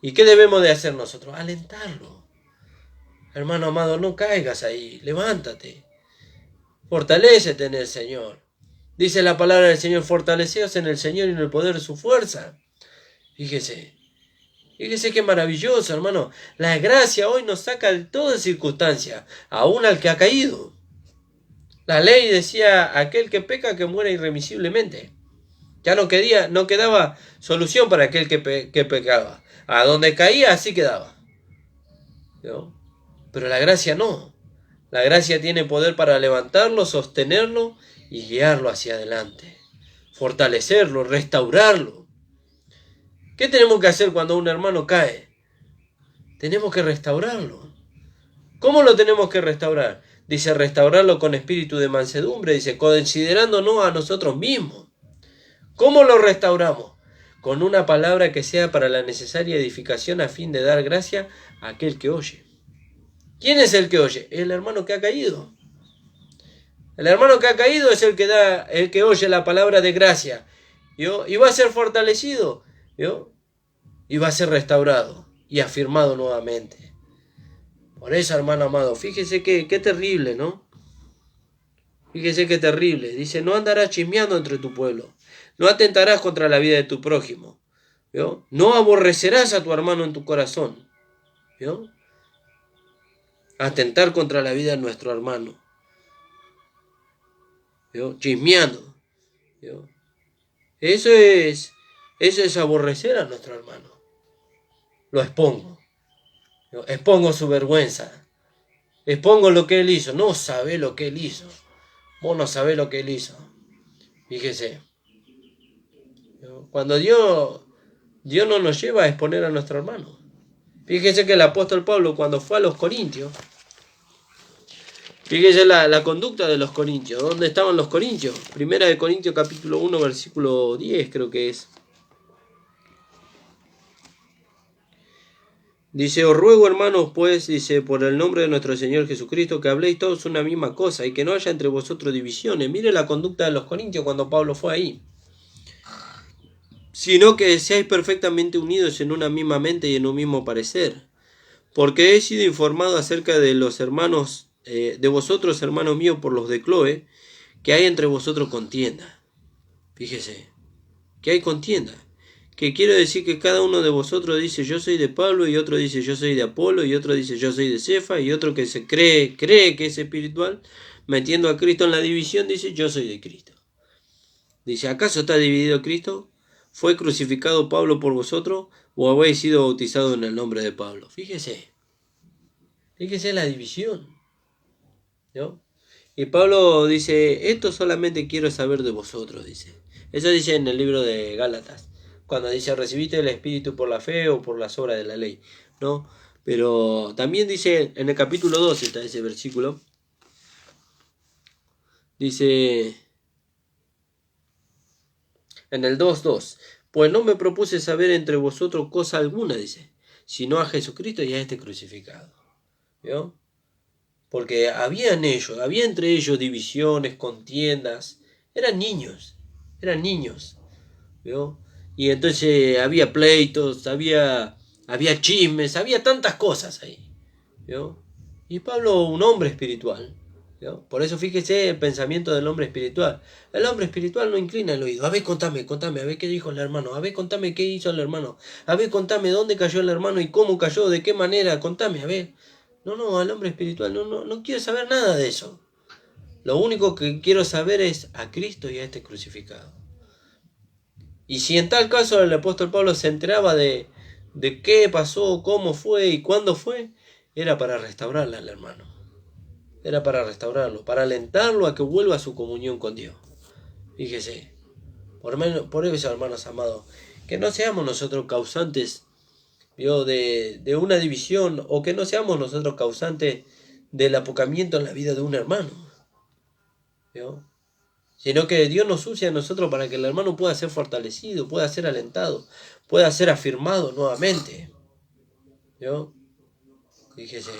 ¿Y qué debemos de hacer nosotros? Alentarlo. Hermano amado, no caigas ahí, levántate, fortalécete en el Señor. Dice la palabra del Señor, fortaleceos en el Señor y en el poder de su fuerza. Fíjese qué maravilloso, hermano. La gracia hoy nos saca de toda circunstancia, aún al que ha caído. La ley decía, aquel que peca que muera irremisiblemente. Ya no quedaba solución para aquel que pecaba. A donde caía, así quedaba. ¿No? Pero la gracia no. La gracia tiene poder para levantarlo, sostenerlo y guiarlo hacia adelante. Fortalecerlo, restaurarlo. ¿Qué tenemos que hacer cuando un hermano cae? Tenemos que restaurarlo. ¿Cómo lo tenemos que restaurar? Dice restaurarlo con espíritu de mansedumbre. Dice considerándonos a nosotros mismos. ¿Cómo lo restauramos? Con una palabra que sea para la necesaria edificación a fin de dar gracia a aquel que oye. ¿Quién es el que oye? El hermano que ha caído. El hermano que ha caído es el que oye la palabra de gracia. ¿Vio? Y va a ser fortalecido. ¿Vio? Y va a ser restaurado y afirmado nuevamente. Por eso, hermano amado, fíjese qué terrible, ¿no? Fíjese qué terrible. Dice, no andarás chismeando entre tu pueblo. No atentarás contra la vida de tu prójimo. ¿Vio? No aborrecerás a tu hermano en tu corazón. ¿Vio? Atentar contra la vida de nuestro hermano. ¿Vio? Chismeando. ¿Vio? Eso es aborrecer a nuestro hermano. Lo expongo. ¿Vio? Expongo su vergüenza. Expongo lo que él hizo. No sabe lo que él hizo. Vos no sabés lo que él hizo. Fíjese. ¿Vio? Cuando Dios no nos lleva a exponer a nuestro hermano. Fíjese que el apóstol Pablo cuando fue a los Corintios, fíjese la conducta de los corintios. ¿Dónde estaban los corintios? Primera de Corintios capítulo 1 versículo 10 creo que es. Dice, os ruego hermanos pues, dice, por el nombre de nuestro Señor Jesucristo, que habléis todos una misma cosa y que no haya entre vosotros divisiones. Mire la conducta de los corintios cuando Pablo fue ahí. Sino que seáis perfectamente unidos en una misma mente y en un mismo parecer. Porque he sido informado acerca de los hermanos, de vosotros, hermanos míos, por los de Cloe, que hay entre vosotros contienda. Fíjese, que hay contienda. Que quiero decir que cada uno de vosotros dice yo soy de Pablo, y otro dice yo soy de Apolo, y otro dice yo soy de Cefa, y otro que se cree que es espiritual, metiendo a Cristo en la división, dice yo soy de Cristo. Dice, ¿acaso está dividido Cristo? ¿Fue crucificado Pablo por vosotros, o habéis sido bautizados en el nombre de Pablo? Fíjese la división, ¿no? Y Pablo dice, esto solamente quiero saber de vosotros, dice. Eso dice en el libro de Gálatas, cuando dice, recibiste el Espíritu por la fe o por las obras de la ley, ¿no? Pero también dice, en el capítulo 12 está ese versículo, dice, En el 2:2. Pues no me propuse saber entre vosotros cosa alguna, dice, sino a Jesucristo y a este crucificado. ¿Vio? Porque había entre ellos divisiones, contiendas. Eran niños. ¿Vio? Y entonces había pleitos, había chismes, había tantas cosas ahí. ¿Vio? Y Pablo, un hombre espiritual. ¿Vio? Por eso fíjese el pensamiento del hombre espiritual. El hombre espiritual no inclina el oído. A ver, contame, a ver qué dijo el hermano. A ver, contame qué hizo el hermano. A ver, contame dónde cayó el hermano y cómo cayó, de qué manera. Contame, a ver. No, al hombre espiritual no quiero saber nada de eso. Lo único que quiero saber es a Cristo y a este crucificado. Y si en tal caso el apóstol Pablo se enteraba de qué pasó, cómo fue y cuándo fue, era para restaurarle al hermano. Era para restaurarlo, para alentarlo a que vuelva a su comunión con Dios. Fíjese, por eso, hermanos amados, que no seamos nosotros causantes de una división, o que no seamos nosotros causantes del apocamiento en la vida de un hermano. ¿Vio? Sino que Dios nos use a nosotros para que el hermano pueda ser fortalecido, pueda ser alentado, pueda ser afirmado nuevamente. ¿Vio? Fíjese,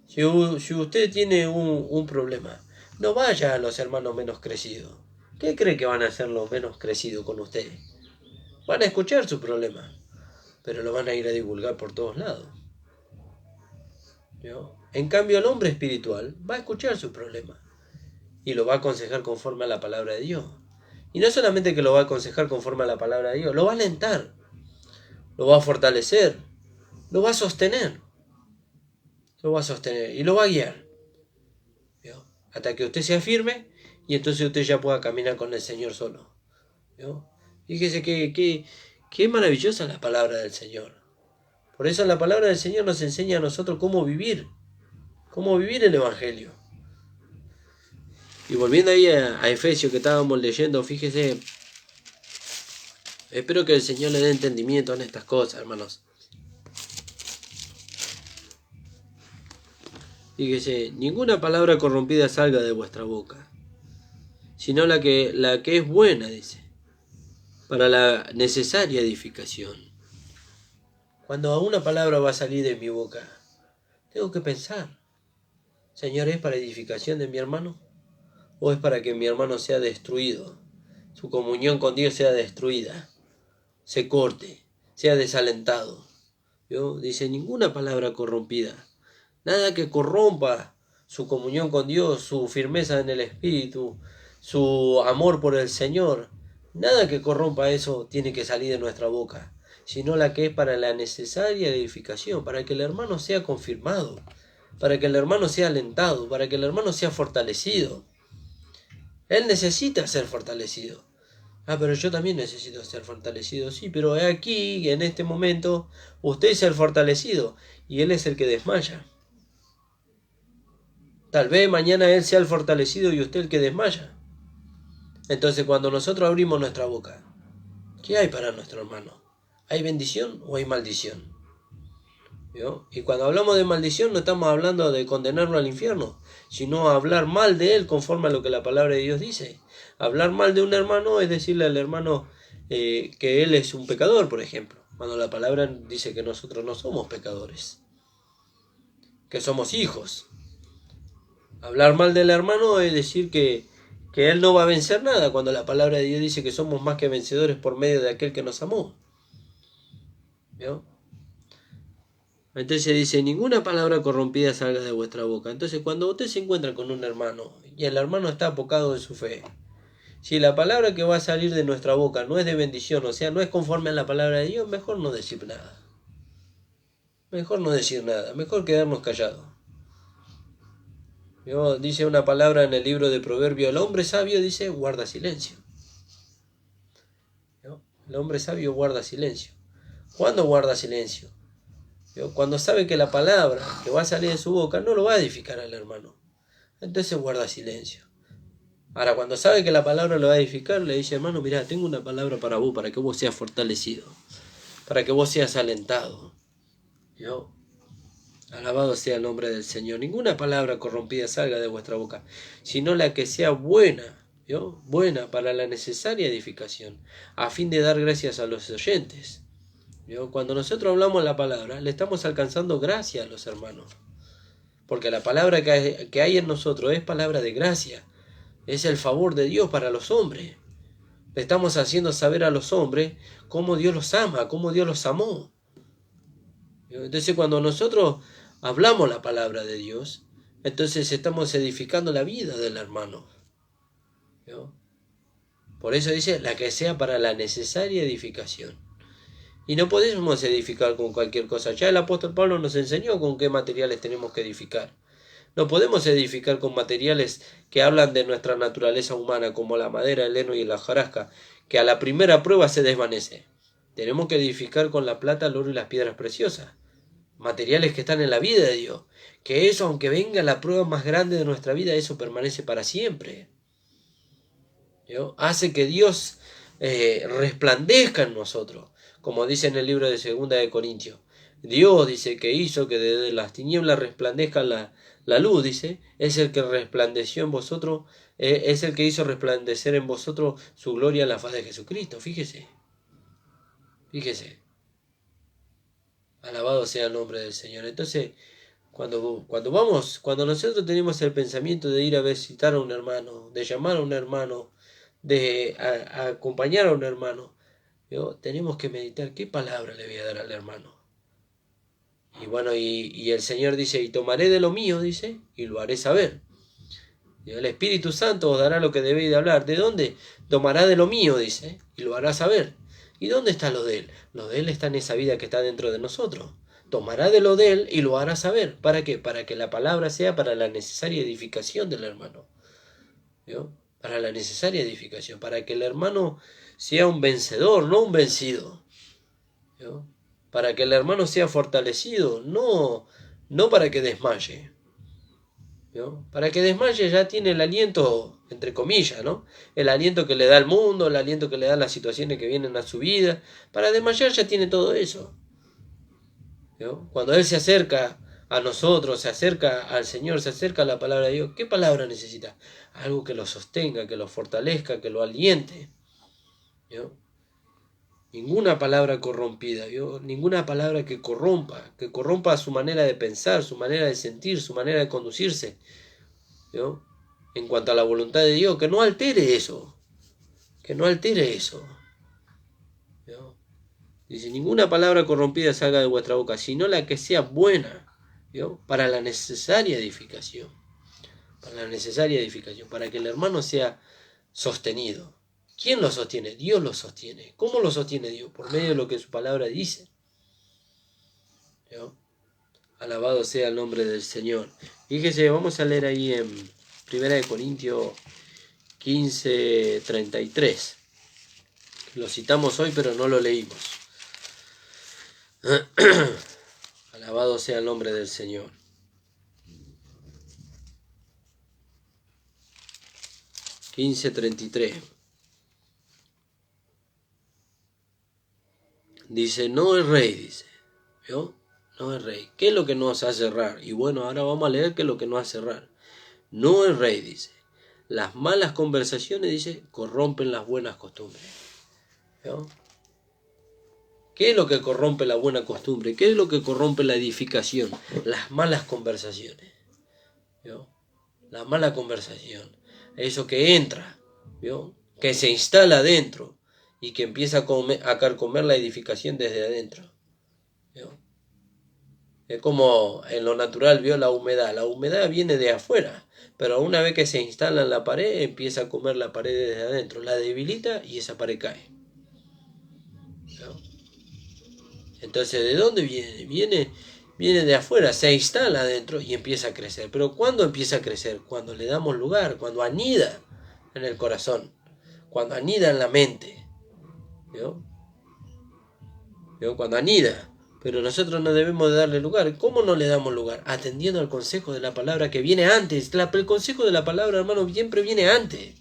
si usted tiene un problema, no vaya a los hermanos menos crecidos. ¿Qué cree que van a hacer los menos crecidos con usted? Van a escuchar su problema, pero lo van a ir a divulgar por todos lados. ¿Vio? En cambio, el hombre espiritual va a escuchar su problema y lo va a aconsejar conforme a la palabra de Dios. Y no solamente que lo va a aconsejar conforme a la palabra de Dios, lo va a alentar, lo va a fortalecer, lo va a sostener. Y lo va a guiar. ¿Vio? Hasta que usted se afirme y entonces usted ya pueda caminar con el Señor solo. ¿Vio? Fíjese que maravillosa la palabra del Señor. Por eso la palabra del Señor nos enseña a nosotros cómo vivir el Evangelio. Y volviendo ahí a Efesios que estábamos leyendo, fíjese, espero que el Señor le dé entendimiento en estas cosas, hermanos. Fíjese, ninguna palabra corrompida salga de vuestra boca, sino la que es buena, dice, para la necesaria edificación. Cuando una palabra va a salir de mi boca, tengo que pensar, Señor, ¿es para edificación de mi hermano? ¿O es para que mi hermano sea destruido? Su comunión con Dios sea destruida, se corte, sea desalentado. ¿Vio? Dice, ninguna palabra corrompida. Nada que corrompa su comunión con Dios, su firmeza en el Espíritu, su amor por el Señor. Nada que corrompa eso tiene que salir de nuestra boca, sino la que es para la necesaria edificación, para que el hermano sea confirmado, para que el hermano sea alentado, para que el hermano sea fortalecido. Él necesita ser fortalecido. Pero yo también necesito ser fortalecido. Sí, pero aquí, en este momento, usted es el fortalecido y él es el que desmaya. Tal vez mañana él sea el fortalecido y usted el que desmaya. Entonces cuando nosotros abrimos nuestra boca, ¿qué hay para nuestro hermano? ¿Hay bendición o hay maldición? ¿Vio? Y cuando hablamos de maldición no estamos hablando de condenarlo al infierno, sino hablar mal de él conforme a lo que la palabra de Dios dice. Hablar mal de un hermano es decirle al hermano que él es un pecador, por ejemplo, cuando la palabra dice que nosotros no somos pecadores, que somos hijos. Hablar mal del hermano es decir que él no va a vencer nada, cuando la palabra de Dios dice que somos más que vencedores por medio de aquel que nos amó. ¿Vio? Entonces dice, ninguna palabra corrompida salga de vuestra boca. Entonces cuando usted se encuentra con un hermano y el hermano está apocado en su fe, si la palabra que va a salir de nuestra boca no es de bendición, o sea, no es conforme a la palabra de Dios, mejor no decir nada. Mejor quedarnos callados. Dice una palabra en el libro de Proverbios, el hombre sabio dice, guarda silencio. El hombre sabio guarda silencio. ¿Cuándo guarda silencio? Cuando sabe que la palabra que va a salir de su boca no lo va a edificar al hermano. Entonces guarda silencio. Ahora, cuando sabe que la palabra lo va a edificar, le dice, hermano, mira, tengo una palabra para vos, para que vos seas fortalecido, para que vos seas alentado. Alabado sea el nombre del Señor. Ninguna palabra corrompida salga de vuestra boca, sino la que sea buena ¿vio? Buena para la necesaria edificación, a fin de dar gracias a los oyentes. ¿Vio? Cuando nosotros hablamos la palabra, le estamos alcanzando gracia a los hermanos. Porque la palabra que hay en nosotros es palabra de gracia. Es el favor de Dios para los hombres. Le estamos haciendo saber a los hombres cómo Dios los ama, cómo Dios los amó. Entonces cuando nosotros hablamos la palabra de Dios, entonces estamos edificando la vida del hermano. ¿Vio? Por eso dice, la que sea para la necesaria edificación. Y no podemos edificar con cualquier cosa. Ya el apóstol Pablo nos enseñó con qué materiales tenemos que edificar. No podemos edificar con materiales que hablan de nuestra naturaleza humana, como la madera, el heno y la hojarasca, que a la primera prueba se desvanece. Tenemos que edificar con la plata, el oro y las piedras preciosas. Materiales que están en la vida de Dios. Que eso, aunque venga la prueba más grande de nuestra vida, eso permanece para siempre. ¿Vio? Hace que Dios resplandezca en nosotros. Como dice en el libro de 2 de Corintios. Dios dice que hizo que desde las tinieblas resplandezca la luz, dice. Es el que resplandeció en vosotros, es el que hizo resplandecer en vosotros su gloria en la faz de Jesucristo. Fíjese. Fíjese. Alabado sea el nombre del Señor. Entonces, cuando nosotros tenemos el pensamiento de ir a visitar a un hermano, de llamar a un hermano, de acompañar a un hermano, ¿vio? Tenemos que meditar qué palabra le voy a dar al hermano. Y bueno, y el Señor dice, y tomaré de lo mío, dice, y lo haré saber. Y el Espíritu Santo os dará lo que debéis de hablar. ¿De dónde? Tomará de lo mío, dice, y lo hará saber. ¿Y dónde está lo de él? Lo de él está en esa vida que está dentro de nosotros. Tomará de lo de él y lo hará saber. ¿Para qué? Para que la palabra sea para la necesaria edificación del hermano. ¿Vio? Para la necesaria edificación. Para que el hermano sea un vencedor, no un vencido. ¿Vio? Para que el hermano sea fortalecido, no para que desmaye. ¿Vio? Para que desmaye ya tiene el aliento, entre comillas, ¿no? El aliento que le da el mundo, el aliento que le dan las situaciones que vienen a su vida. Para desmayar ya tiene todo eso. ¿Vio? Cuando él se acerca a nosotros, se acerca al Señor, se acerca a la palabra de Dios, ¿qué palabra necesita? Algo que lo sostenga, que lo fortalezca, que lo aliente. ¿Vio? Ninguna palabra corrompida, ¿vio? Ninguna palabra que corrompa su manera de pensar, su manera de sentir, su manera de conducirse, ¿vio? En cuanto a la voluntad de Dios, que no altere eso, ¿vio? Dice, ninguna palabra corrompida salga de vuestra boca, sino la que sea buena, ¿vio? Para la necesaria edificación, para que el hermano sea sostenido. ¿Quién lo sostiene? Dios lo sostiene. ¿Cómo lo sostiene Dios? Por medio de lo que su palabra dice. ¿Vio? Alabado sea el nombre del Señor. Fíjese, vamos a leer ahí en 1 Corintios 15:33. Lo citamos hoy, pero no lo leímos. Alabado sea el nombre del Señor. (15:33) Dice, no es rey, dice. ¿Vio? No es rey. ¿Qué es lo que nos hace errar? Y bueno, ahora vamos a leer qué es lo que nos hace errar. No es rey, dice. Las malas conversaciones, dice, corrompen las buenas costumbres. ¿Vio? ¿Qué es lo que corrompe la buena costumbre? ¿Qué es lo que corrompe la edificación? Las malas conversaciones. ¿Vio? La mala conversación. Eso que entra, ¿vio? Que se instala adentro y que empieza a carcomer la edificación desde adentro. ¿Vio? Es como en lo natural, ¿vio? La humedad viene de afuera, pero una vez que se instala en la pared, empieza a comer la pared desde adentro, la debilita y esa pared cae. ¿Vio? Entonces, ¿de dónde viene? Viene de afuera, se instala adentro y empieza a crecer. Pero ¿cuándo empieza a crecer? Cuando le damos lugar, cuando anida en el corazón, cuando anida en la mente. ¿Vio? ¿Vio? Cuando anida. Pero nosotros no debemos de darle lugar. ¿Cómo no le damos lugar? Atendiendo al consejo de la palabra que viene antes. El consejo de la palabra, hermano, siempre viene antes.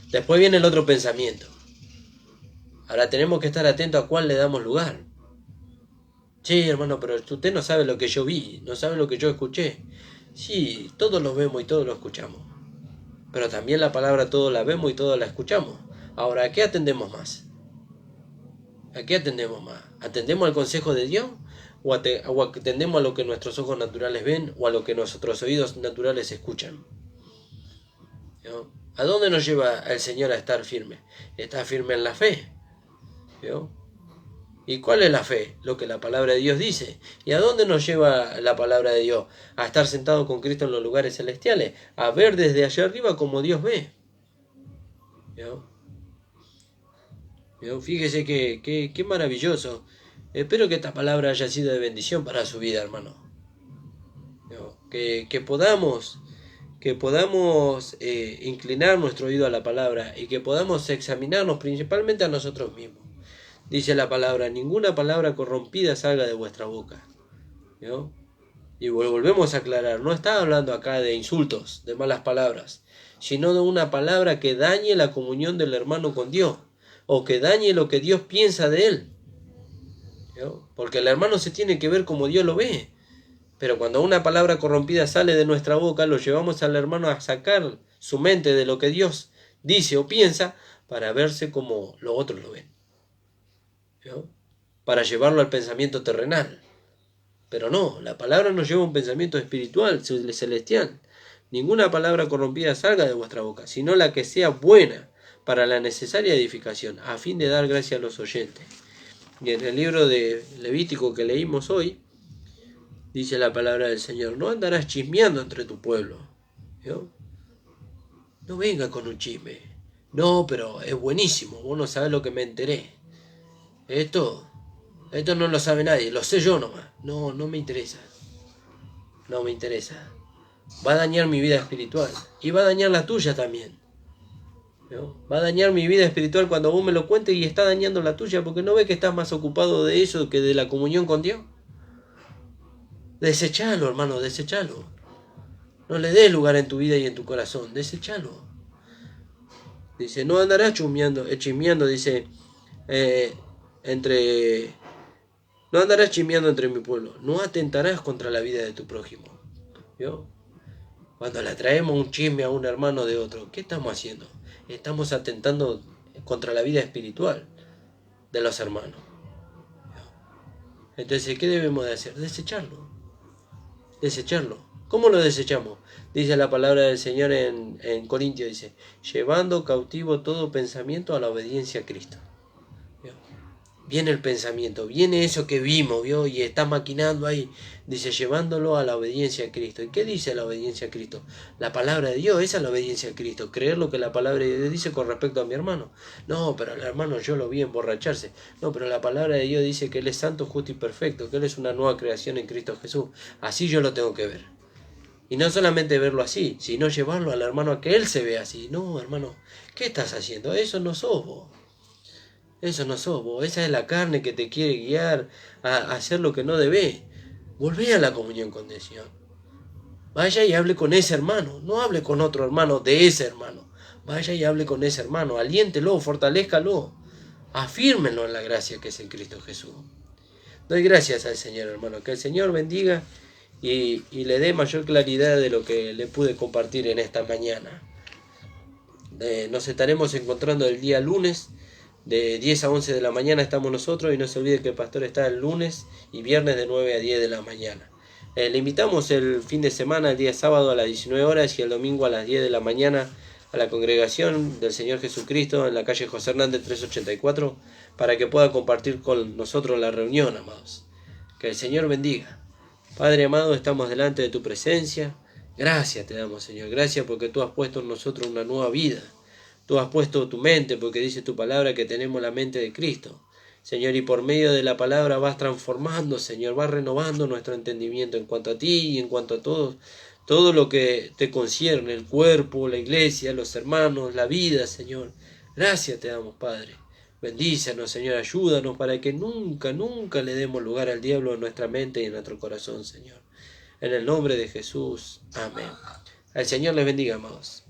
Después viene el otro pensamiento. Ahora tenemos que estar atentos a cuál le damos lugar. Sí, hermano, pero usted no sabe lo que yo vi, no sabe lo que yo escuché. Sí, todos lo vemos y todos lo escuchamos. pero también la palabra todos la vemos y todos la escuchamos. Ahora, ¿a qué atendemos más? ¿A qué atendemos más? ¿Atendemos al consejo de Dios? ¿O atendemos a lo que nuestros ojos naturales ven o a lo que nuestros oídos naturales escuchan? ¿No? ¿A dónde nos lleva el Señor a estar firme? Estar firme en la fe. ¿No? ¿Y cuál es la fe? Lo que la palabra de Dios dice. ¿Y a dónde nos lleva la palabra de Dios? A estar sentado con Cristo en los lugares celestiales. A ver desde allá arriba como Dios ve. ¿No? Fíjese que maravilloso. Espero que esta palabra haya sido de bendición para su vida, hermano. Que podamos inclinar nuestro oído a la palabra y que podamos examinarnos principalmente a nosotros mismos. Dice la palabra, ninguna palabra corrompida salga de vuestra boca. ¿No? Y volvemos a aclarar, no está hablando acá de insultos, de malas palabras, sino de una palabra que dañe la comunión del hermano con Dios, o que dañe lo que Dios piensa de él. ¿No? Porque el hermano se tiene que ver como Dios lo ve. Pero cuando una palabra corrompida sale de nuestra boca, lo llevamos al hermano a sacar su mente de lo que Dios dice o piensa para verse como los otros lo ven. ¿No? Para llevarlo al pensamiento terrenal. Pero no, la palabra nos lleva a un pensamiento espiritual, celestial. Ninguna palabra corrompida salga de vuestra boca, sino la que sea buena para la necesaria edificación, a fin de dar gracia a los oyentes. Y en el libro de Levítico que leímos hoy, dice la palabra del Señor, no andarás chismeando entre tu pueblo. ¿No? No venga con un chisme. No, pero es buenísimo, vos no sabés lo que me enteré. Esto no lo sabe nadie, lo sé yo nomás. No me interesa. No me interesa. Va a dañar mi vida espiritual. Y va a dañar la tuya también. ¿No? Va a dañar mi vida espiritual cuando vos me lo cuentes y está dañando la tuya porque no ves que estás más ocupado de eso que de la comunión con Dios. Desechalo, hermano, desechalo. No le des lugar en tu vida y en tu corazón, desechalo. Dice, no andarás chismeando, dice, no andarás chismeando entre mi pueblo, no atentarás contra la vida de tu prójimo. ¿Vio? Cuando le traemos un chisme a un hermano de otro, ¿qué estamos haciendo? Estamos atentando contra la vida espiritual de los hermanos. Entonces, ¿qué debemos de hacer? Desecharlo. ¿Cómo lo desechamos? Dice la palabra del Señor en Corintios, dice, llevando cautivo todo pensamiento a la obediencia a Cristo. ¿Vio? Viene el pensamiento, viene eso que vimos, ¿vio? Y está maquinando ahí, dice, llevándolo a la obediencia a Cristo. ¿Y qué dice la obediencia a Cristo? La palabra de Dios, esa es la obediencia a Cristo, creer lo que la palabra de Dios dice con respecto a mi hermano. No, pero el hermano yo lo vi emborracharse. No, pero la palabra de Dios dice que Él es santo, justo y perfecto, que Él es una nueva creación en Cristo Jesús. Así yo lo tengo que ver. Y no solamente verlo así, sino llevarlo al hermano a que él se vea así. No, hermano, ¿qué estás haciendo? Eso no sos vos. Eso no sos vos. Esa es la carne que te quiere guiar a hacer lo que no debes. Volvé a la comunión con el Señor. Vaya y hable con ese hermano. No hable con otro hermano de ese hermano. Vaya y hable con ese hermano. Aliéntelo, fortalézcalo. Afírmenlo en la gracia que es en Cristo Jesús. Doy gracias al Señor, hermano. Que el Señor bendiga y le dé mayor claridad de lo que le pude compartir en esta mañana. Nos estaremos encontrando el día lunes, de 10 a 11 de la mañana estamos nosotros, y no se olvide que el pastor está el lunes y viernes de 9 a 10 de la mañana. Le invitamos el fin de semana, el día sábado a las 19 horas y el domingo a las 10 de la mañana a la congregación del Señor Jesucristo en la calle José Hernández 384 para que pueda compartir con nosotros la reunión, amados. Que el Señor bendiga. Padre amado, estamos delante de tu presencia. Gracias te damos, Señor. Gracias porque tú has puesto en nosotros una nueva vida. Tú has puesto tu mente, porque dice tu palabra que tenemos la mente de Cristo. Señor, y por medio de la palabra vas transformando, Señor, vas renovando nuestro entendimiento en cuanto a ti y en cuanto a todo lo que te concierne, el cuerpo, la iglesia, los hermanos, la vida, Señor. Gracias te damos, Padre. Bendícenos, Señor, ayúdanos para que nunca le demos lugar al diablo en nuestra mente y en nuestro corazón, Señor. En el nombre de Jesús. Amén. El Señor les bendiga, amados.